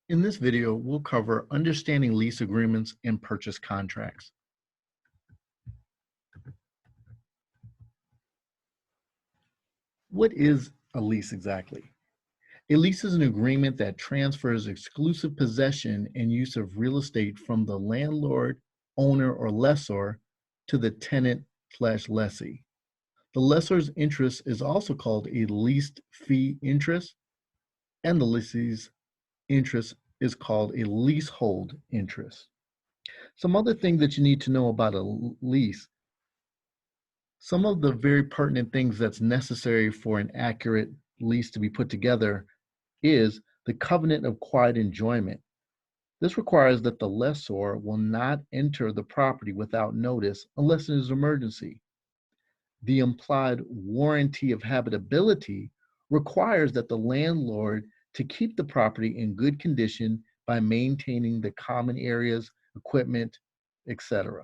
In this video, we'll cover understanding lease agreements and purchase contracts. What is a lease exactly? A lease is an agreement that transfers exclusive possession and use of real estate from the landlord, owner, or lessor to the tenant/lessee. The lessor's interest is also called a leased fee interest, and the lessee's interest is called a leasehold interest. Some other things that you need to know about a lease. Some of the very pertinent things that's necessary for an accurate lease to be put together is the covenant of quiet enjoyment. This requires that the lessor will not enter the property without notice unless it is an emergency. The implied warranty of habitability requires that the landlord to keep the property in good condition by maintaining the common areas, equipment, etc.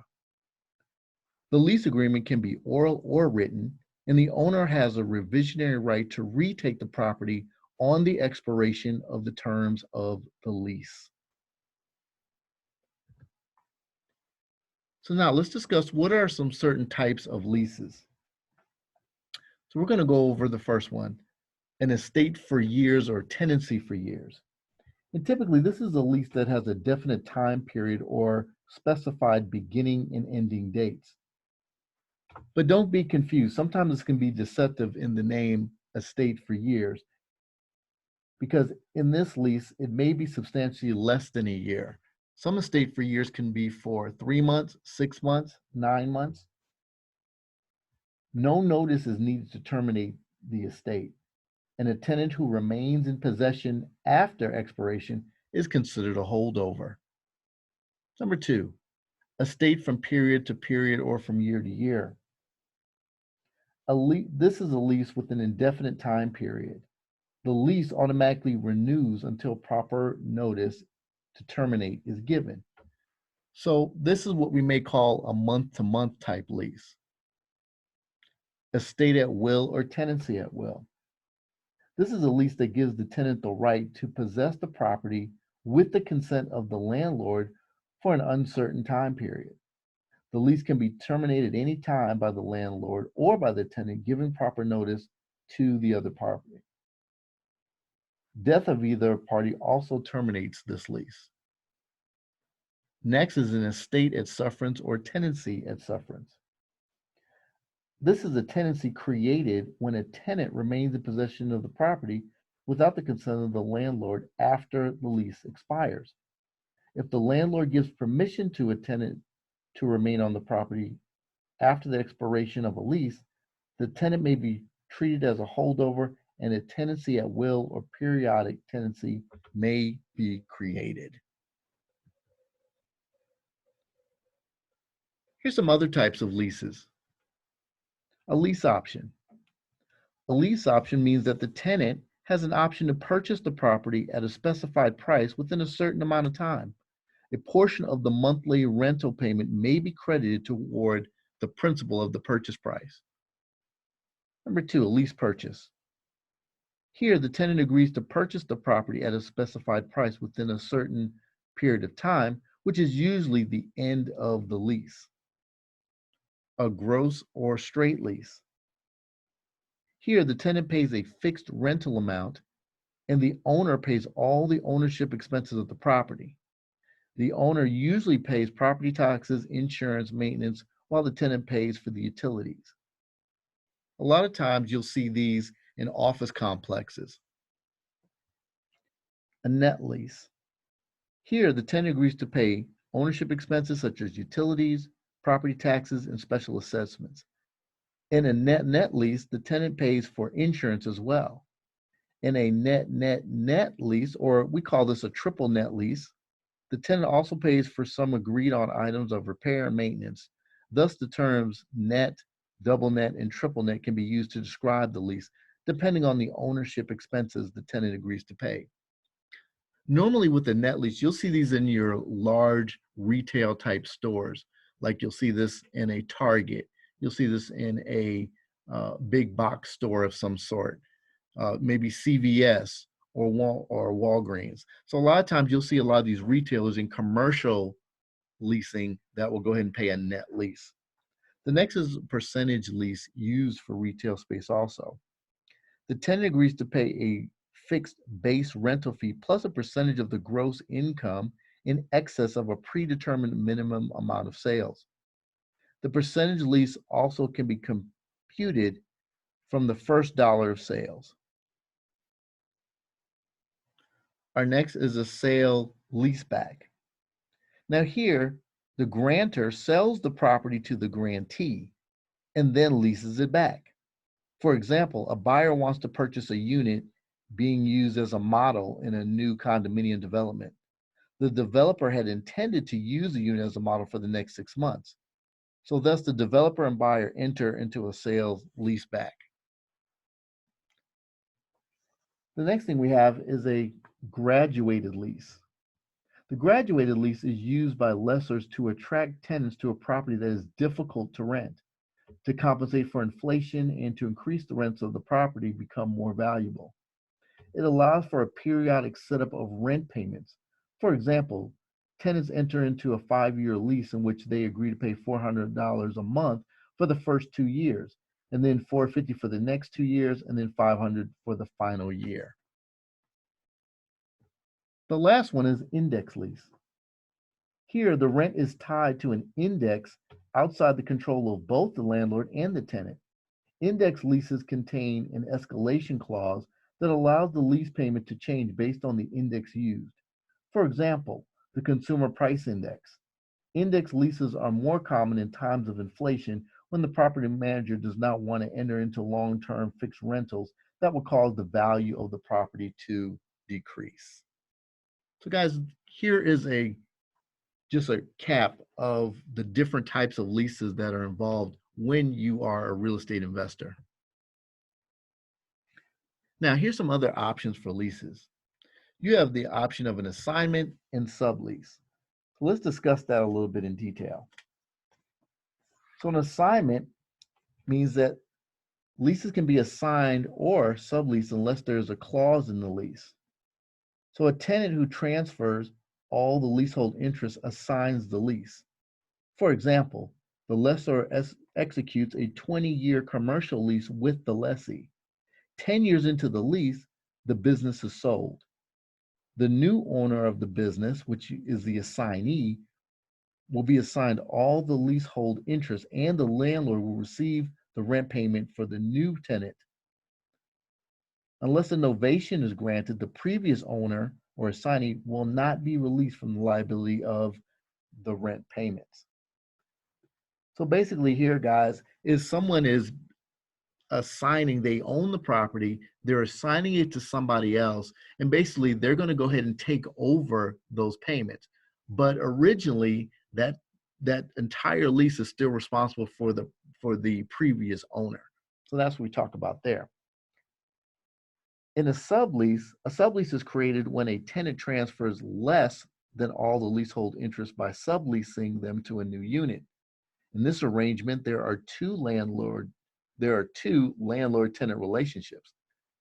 The lease agreement can be oral or written, and the owner has a revisionary right to retake the property on the expiration of the terms of the lease. So now let's discuss what are some certain types of leases. So we're going to go over the first one, an estate for years or tenancy for years. And typically this is a lease that has a definite time period or specified beginning and ending dates. But don't be confused. Sometimes this can be deceptive in the name estate for years, because in this lease, it may be substantially less than a year. Some estate for years can be for 3 months, 6 months, 9 months. No notice is needed to terminate the estate, and a tenant who remains in possession after expiration is considered a holdover. Number 2, estate from period to period or from year to year. This is a lease with an indefinite time period. The lease automatically renews until proper notice to terminate is given. So this is what we may call a month-to-month type lease. Estate at will or tenancy at will. This is a lease that gives the tenant the right to possess the property with the consent of the landlord for an uncertain time period. The lease can be terminated any time by the landlord or by the tenant, giving proper notice to the other party. Death of either party also terminates this lease. Next is an estate at sufferance or tenancy at sufferance. This is a tenancy created when a tenant remains in possession of the property without the consent of the landlord after the lease expires. If the landlord gives permission to a tenant to remain on the property after the expiration of a lease, the tenant may be treated as a holdover, and a tenancy at will or periodic tenancy may be created. Here's some other types of leases. A lease option. A lease option means that the tenant has an option to purchase the property at a specified price within a certain amount of time. A portion of the monthly rental payment may be credited toward the principal of the purchase price. Number 2, a lease purchase. Here, the tenant agrees to purchase the property at a specified price within a certain period of time, which is usually the end of the lease. A gross or straight lease. Here, the tenant pays a fixed rental amount, and the owner pays all the ownership expenses of the property. The owner usually pays property taxes, insurance, maintenance, while the tenant pays for the utilities. A lot of times you'll see these in office complexes. A net lease. Here, the tenant agrees to pay ownership expenses such as utilities, property taxes, and special assessments. In a net lease, the tenant pays for insurance as well. In a net lease, or we call this a triple net lease, the tenant also pays for some agreed on items of repair and maintenance. Thus, the terms net, double net, and triple net can be used to describe the lease, depending on the ownership expenses the tenant agrees to pay. Normally with a net lease, you'll see these in your large retail type stores. Like you'll see this in a Target. You'll see this in a big box store of some sort, maybe CVS or Walgreens. So a lot of times you'll see a lot of these retailers in commercial leasing that will go ahead and pay a net lease. The next is percentage lease used for retail space also. The tenant agrees to pay a fixed base rental fee plus a percentage of the gross income in excess of a predetermined minimum amount of sales. The percentage lease also can be computed from the first dollar of sales. Our next is a sale leaseback. Now here, the grantor sells the property to the grantee and then leases it back. For example, a buyer wants to purchase a unit being used as a model in a new condominium development. The developer had intended to use the unit as a model for the next 6 months. So thus the developer and buyer enter into a sales leaseback. The next thing we have is a graduated lease. The graduated lease is used by lessors to attract tenants to a property that is difficult to rent, to compensate for inflation and to increase the rents of the property become more valuable. It allows for a periodic setup of rent payments. For example, tenants enter into a 5-year lease in which they agree to pay $400 a month for the first 2 years, and then $450 for the next 2 years, and then $500 for the final year. The last one is index lease. Here, the rent is tied to an index outside the control of both the landlord and the tenant. Index leases contain an escalation clause that allows the lease payment to change based on the index used. For example, the Consumer Price Index. Index leases are more common in times of inflation when the property manager does not want to enter into long-term fixed rentals that will cause the value of the property to decrease. So guys, here is just a cap of the different types of leases that are involved when you are a real estate investor. Now, here's some other options for leases. You have the option of an assignment and sublease. So let's discuss that a little bit in detail. So an assignment means that leases can be assigned or subleased unless there's a clause in the lease. So a tenant who transfers all the leasehold interest assigns the lease. For example, the lessor executes a 20-year commercial lease with the lessee. 10 years into the lease, the business is sold. The new owner of the business, which is the assignee, will be assigned all the leasehold interest, and the landlord will receive the rent payment for the new tenant. Unless a novation is granted, the previous owner or assignee will not be released from the liability of the rent payments. So basically here, guys, is someone is assigning, they own the property, they're assigning it to somebody else, and basically they're going to go ahead and take over those payments. But originally, that entire lease is still responsible for the previous owner. So that's what we talk about there. In a sublease is created when a tenant transfers less than all the leasehold interest by subleasing them to a new unit. In this arrangement, there are two landlord-tenant relationships.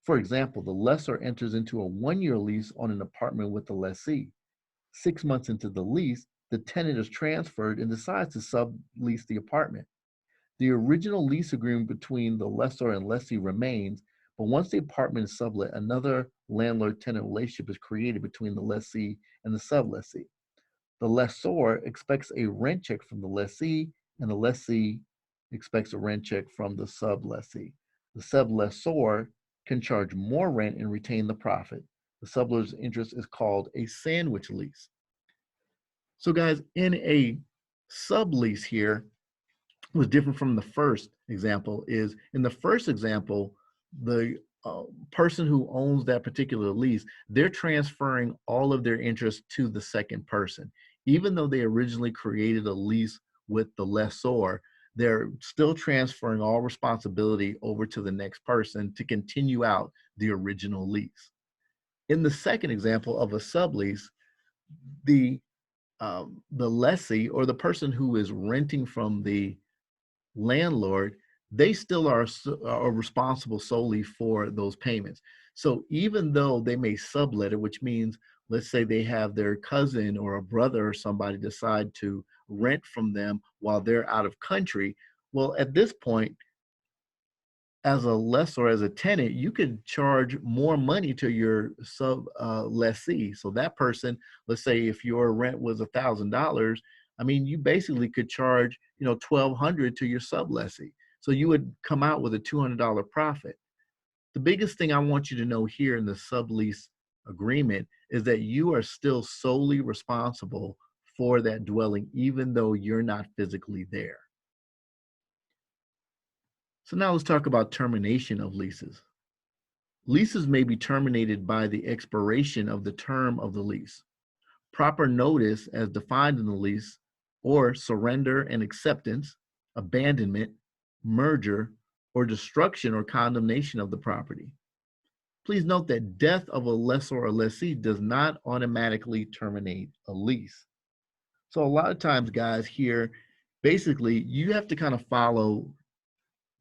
For example, the lessor enters into a 1-year lease on an apartment with the lessee. 6 months into the lease, the tenant is transferred and decides to sublease the apartment. The original lease agreement between the lessor and lessee remains, but once the apartment is sublet, another landlord-tenant relationship is created between the lessee and the sublessee. The lessor expects a rent check from the lessee, and the lessee expects a rent check from the sublessee. The sublessor can charge more rent and retain the profit. The sublettor's interest is called a sandwich lease. So guys, in a sublease here, was different from the first example is in the first example, the person who owns that particular lease, they're transferring all of their interest to the second person. Even though they originally created a lease with the lessor, they're still transferring all responsibility over to the next person to continue out the original lease. In the second example of a sublease, the lessee or the person who is renting from the landlord, they still are responsible solely for those payments. So even though they may sublet it, which means, let's say they have their cousin or a brother or somebody decide to rent from them while they're out of country, well, at this point, as a lessor, as a tenant, you could charge more money to your sub lessee. So that person, let's say if your rent was $1,000, I mean, you basically could charge, 1,200 to your sub lessee. So you would come out with a $200 profit. The biggest thing I want you to know here in the sublease agreement is that you are still solely responsible for that dwelling, even though you're not physically there. So now let's talk about termination of leases. Leases may be terminated by the expiration of the term of the lease. Proper notice, as defined in the lease, or surrender and acceptance, abandonment, merger, or destruction or condemnation of the property. Please note that death of a lessor or lessee does not automatically terminate a lease. So a lot of times, guys, here, basically, you have to kind of follow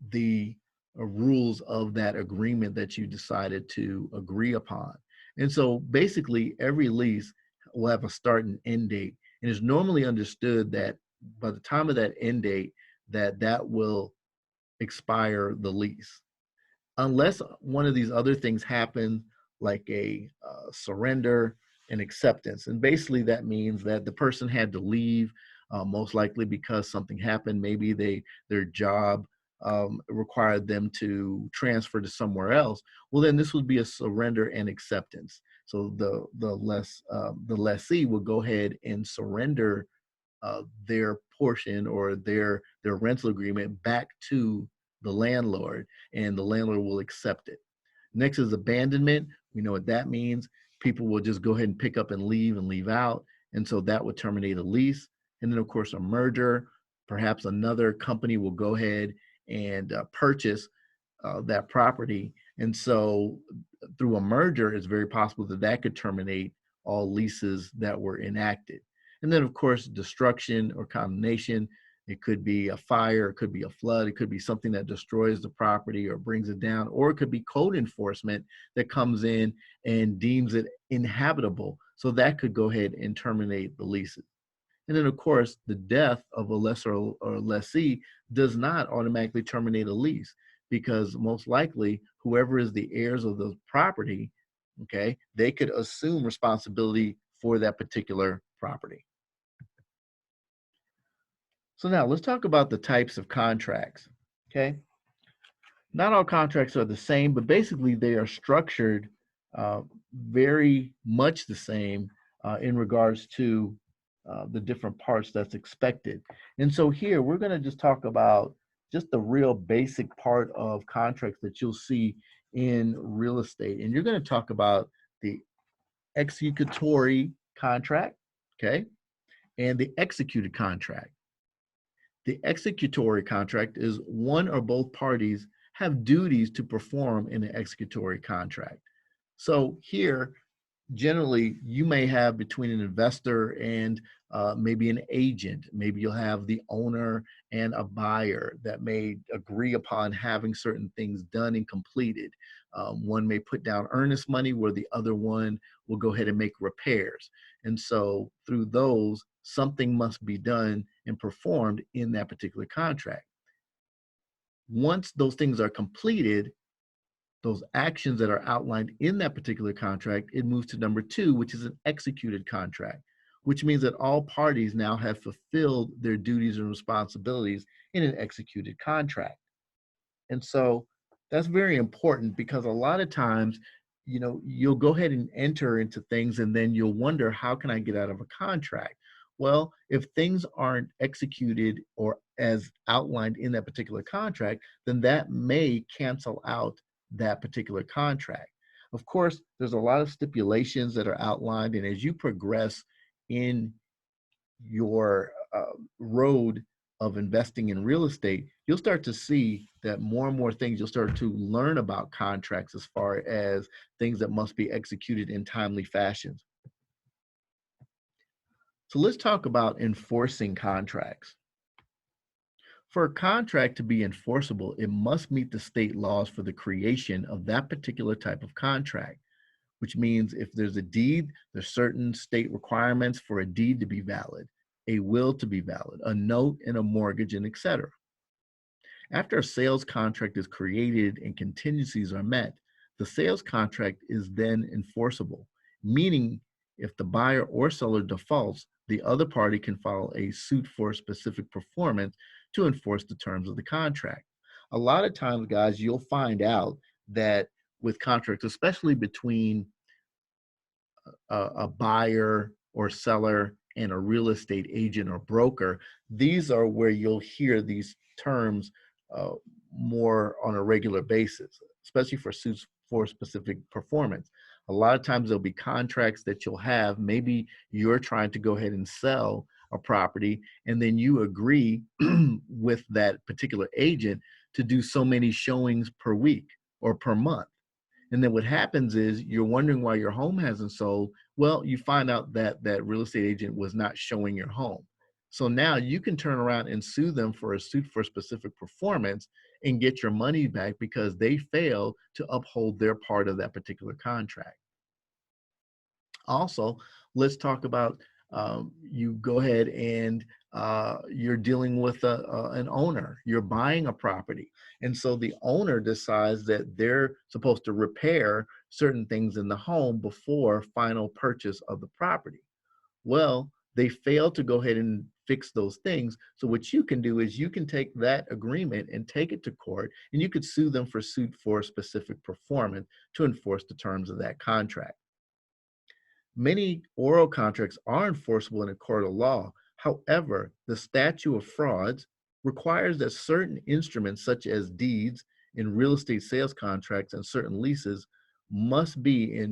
the rules of that agreement that you decided to agree upon. And so basically every lease will have a start and end date. And it's normally understood that by the time of that end date, that will expire the lease unless one of these other things happen, like a surrender and acceptance. And basically, that means that the person had to leave, most likely because something happened. Maybe their job required them to transfer to somewhere else. Well, then this would be a surrender and acceptance. So the lessee will go ahead and surrender their portion or their rental agreement back to the landlord, and the landlord will accept it. Next is abandonment. We know what that means. People will just go ahead and pick up and leave out, and so that would terminate a lease. And then, of course, a merger. Perhaps another company will go ahead and purchase that property, and so through a merger, it's very possible that that could terminate all leases that were enacted. And then, of course, destruction or condemnation. It could be a fire, it could be a flood, it could be something that destroys the property or brings it down, or it could be code enforcement that comes in and deems it inhabitable. So that could go ahead and terminate the leases. And then, of course, the death of a lessor or lessee does not automatically terminate a lease because most likely whoever is the heirs of the property, okay, they could assume responsibility for that particular property. So now let's talk about the types of contracts, okay? Not all contracts are the same, but basically they are structured very much the same in regards to the different parts that's expected. And so here we're going to just talk about just the real basic part of contracts that you'll see in real estate. And you're going to talk about the executory contract, okay, and the executed contract. The executory contract is one or both parties have duties to perform in an executory contract. So here, generally, you may have between an investor and maybe an agent. Maybe you'll have the owner and a buyer that may agree upon having certain things done and completed. One may put down earnest money where the other one will go ahead and make repairs. And so through those, something must be done and performed in that particular contract. Once those things are completed, those actions that are outlined in that particular contract, it moves to number two, which is an executed contract, which means that all parties now have fulfilled their duties and responsibilities in an executed contract. And so that's very important because a lot of times, you'll go ahead and enter into things and then you'll wonder, how can I get out of a contract? Well, if things aren't executed or as outlined in that particular contract, then that may cancel out that particular contract. Of course, there's a lot of stipulations that are outlined, and as you progress in your road of investing in real estate, you'll start to see that more and more things you'll start to learn about contracts as far as things that must be executed in timely fashions. So let's talk about enforcing contracts. For a contract to be enforceable, it must meet the state laws for the creation of that particular type of contract, which means if there's a deed, there's certain state requirements for a deed to be valid, a will to be valid, a note and a mortgage, and etc. After a sales contract is created and contingencies are met, the sales contract is then enforceable, meaning if the buyer or seller defaults, the other party can file a suit for specific performance to enforce the terms of the contract. A lot of times, guys, you'll find out that with contracts, especially between a buyer or seller and a real estate agent or broker, these are where you'll hear these terms uh, more on a regular basis, especially for suits for specific performance. A lot of times there'll be contracts that you'll have. Maybe you're trying to go ahead and sell a property, and then you agree with that particular agent to do so many showings per week or per month. And then what happens is you're wondering why your home hasn't sold. Well, you find out that that real estate agent was not showing your home. So now you can turn around and sue them for a suit for specific performance and get your money back because they failed to uphold their part of that particular contract. Also, let's talk about you go ahead and you're dealing with an owner. You're buying a property. And so the owner decides that they're supposed to repair certain things in the home before final purchase of the property. Well, they fail to go ahead and fix those things. So what you can do is you can take that agreement and take it to court, and you could sue them for suit for specific performance to enforce the terms of that contract. Many oral contracts are enforceable in a court of law. However, the statute of frauds requires that certain instruments, such as deeds in real estate sales contracts and certain leases, must be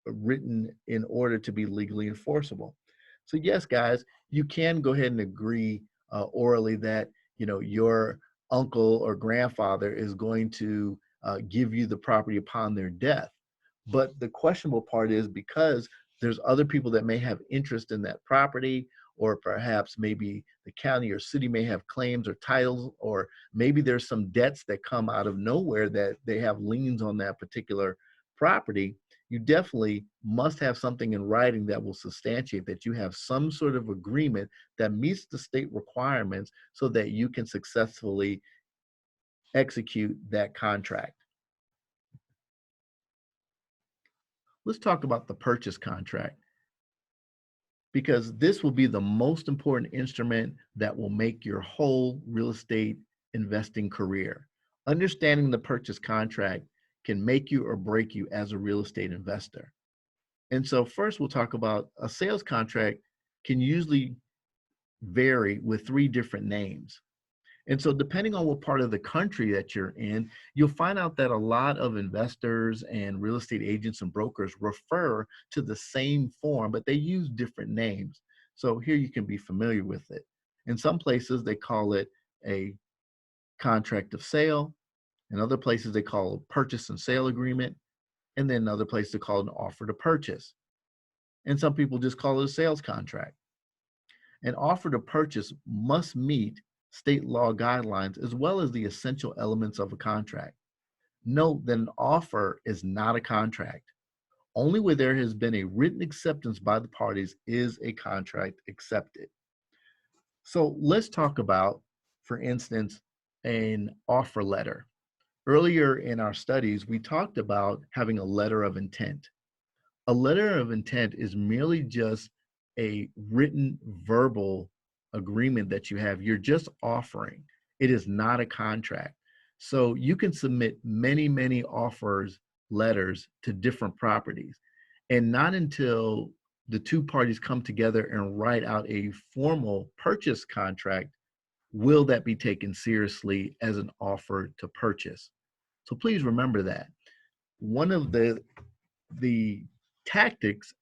written in order to be legally enforceable. So, yes, guys, you can go ahead and agree orally that your uncle or grandfather is going to give you the property upon their death. But the questionable part is because there's other people that may have interest in that property, or perhaps maybe the county or city may have claims or titles, or maybe there's some debts that come out of nowhere that they have liens on that particular property. You definitely must have something in writing that will substantiate that you have some sort of agreement that meets the state requirements so that you can successfully execute that contract. Let's talk about the purchase contract, because this will be the most important instrument that will make your whole real estate investing career. Understanding the purchase contract can make you or break you as a real estate investor. And so first we'll talk about a sales contract can usually vary with three different names. And so depending on what part of the country that you're in, you'll find out that a lot of investors and real estate agents and brokers refer to the same form, but they use different names. So here you can be familiar with it. In some places, they call it a contract of sale. In other places, they call it a purchase and sale agreement. And then other places, they call it an offer to purchase. And some people just call it a sales contract. An offer to purchase must meet state law guidelines as well as the essential elements of a contract. Note that an offer is not a contract. Only where there has been a written acceptance by the parties is a contract accepted. So let's talk about, for instance, an offer letter. Earlier in our studies, we talked about having a letter of intent. A letter of intent is merely just a written verbal agreement that you have. You're just offering. It is not a contract. So you can submit many, many offers letters to different properties. And not until the two parties come together and write out a formal purchase contract will that be taken seriously as an offer to purchase. So please remember that. One of the tactics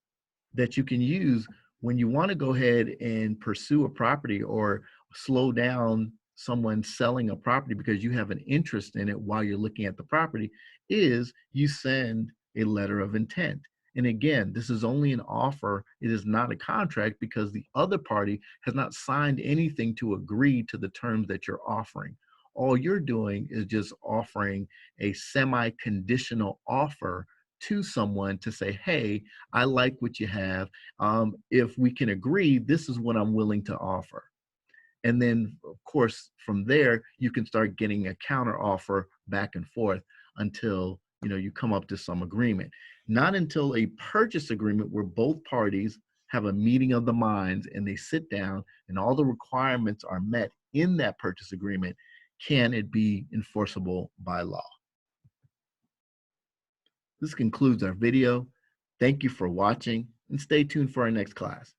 that you can use when you want to go ahead and pursue a property or slow down someone selling a property because you have an interest in it while you're looking at the property is you send a letter of intent. And again, this is only an offer. It is not a contract because the other party has not signed anything to agree to the terms that you're offering. All you're doing is just offering a semi-conditional offer to someone to say, hey, I like what you have. If we can agree, this is what I'm willing to offer. And then, of course, from there, you can start getting a counter offer back and forth until you come up to some agreement. Not until a purchase agreement where both parties have a meeting of the minds and they sit down and all the requirements are met in that purchase agreement can it be enforceable by law. This concludes our video. Thank you for watching and stay tuned for our next class.